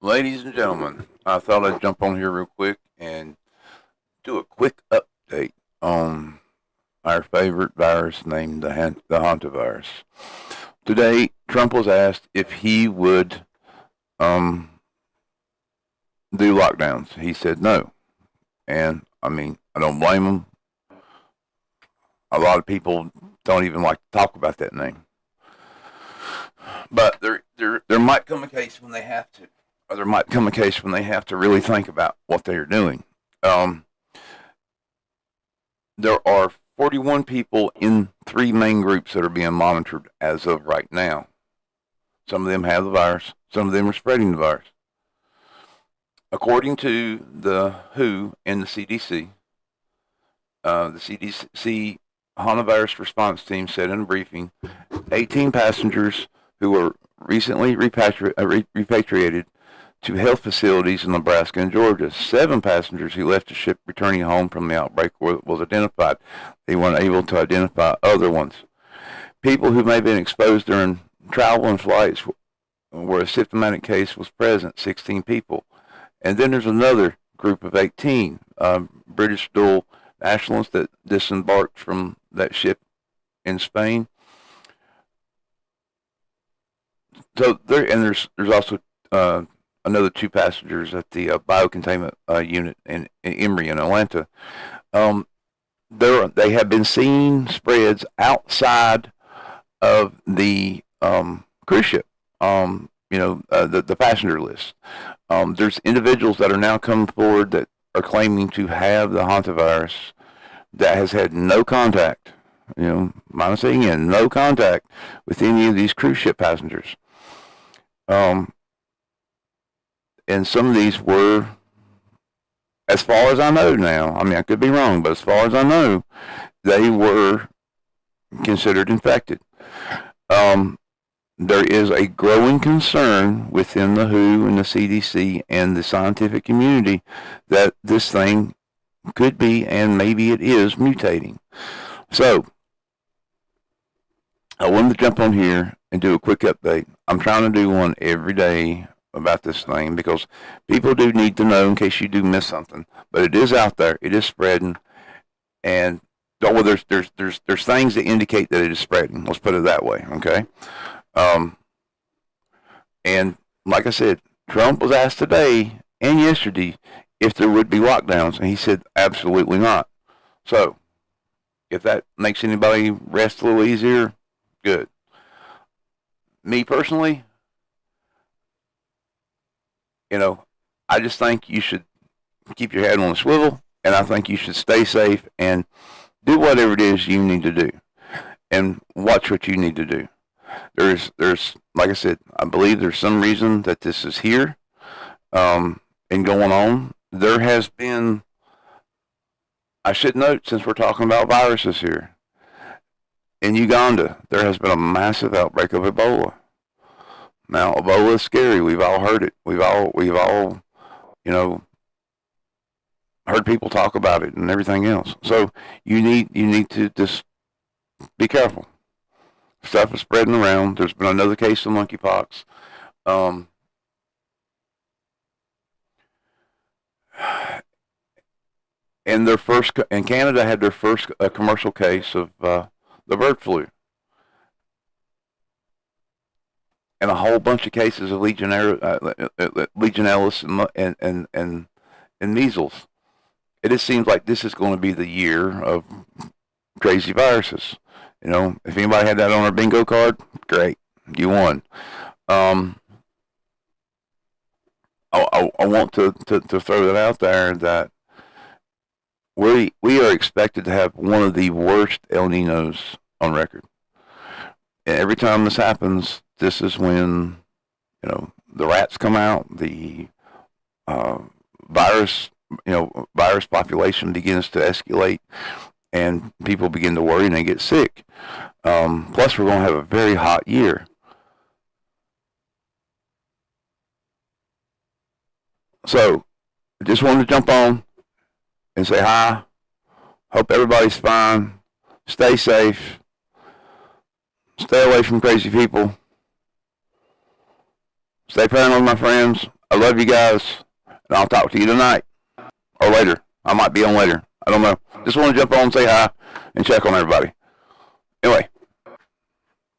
Ladies and gentlemen, I thought I'd jump on here real quick and do a quick update on our favorite virus named the Hantavirus. Today, Trump was asked if he would um, do lockdowns. He said no. And I mean, I don't blame him. A lot of people don't even like to talk about that name. But there might come a case when they have to, or there might come a case when they have to really think about what they are doing. Um, there are 41 people in three main groups that are being monitored as of right now. Some of them have the virus, some of them are spreading the virus. According to the WHO and the CDC Hantavirus response team said in a briefing 18 passengers who were recently repatriated to health facilities in Nebraska and Georgia. 7 passengers who left the ship returning home from the outbreak was identified. They weren't able to identify other ones. People who may have been exposed during travel and flights where a symptomatic case was present, 16 people. And then there's another group of 18 British dual nationalists that disembarked from that ship in Spain. So there's also another 2 passengers at the biocontainment unit in Emory in Atlanta. They have been seeing spreads outside of the cruise ship. The passenger list. There's individuals that are now coming forward that are claiming to have the hantavirus that has had no contact. I'm saying again, no contact with any of these cruise ship passengers. And some of these were, as far as I know now, I mean, I could be wrong, but as far as I know, they were considered infected. There is a growing concern within the WHO and the CDC and the scientific community that this thing could be, and maybe it is, mutating. So, I wanted to jump on here and do a quick update. I'm trying to do one every day about this thing because people do need to know in case you do miss something. But it is out there. It is spreading, and there's things that indicate that it is spreading. Let's put it that way. Okay. And like I said, Trump was asked today and yesterday if there would be lockdowns, and he said absolutely not. So, if that makes anybody rest a little easier, good. Me personally, I just think you should keep your head on the swivel, and I think you should stay safe and do whatever it is you need to do, and watch what you need to do. There's like I said, I believe there's some reason that this is here, and going on. There has been, I should note, since we're talking about viruses here, in Uganda, there has been a massive outbreak of Ebola. Now, Ebola is scary. We've all heard it. We've all, heard people talk about it and everything else. So you need to just be careful. Stuff is spreading around. There's been another case of monkeypox. Um, and Canada had their first commercial case of the bird flu, and a whole bunch of cases of Legionnaires and measles. It just seems like this is going to be the year of crazy viruses. If anybody had that on their bingo card, great, you won. I want to throw that out there that we are expected to have one of the worst El Ninos on record. And every time this happens, this is when the rats come out, the uh, virus virus population begins to escalate, and people begin to worry and they get sick. Plus, we're going to have a very hot year. So, I just wanted to jump on and say hi. Hope everybody's fine. Stay safe. Stay away from crazy people. Stay paranoid, my friends. I love you guys, and I'll talk to you tonight or later. I might be on later. I don't know. Just want to jump on and say hi and check on everybody. Anyway,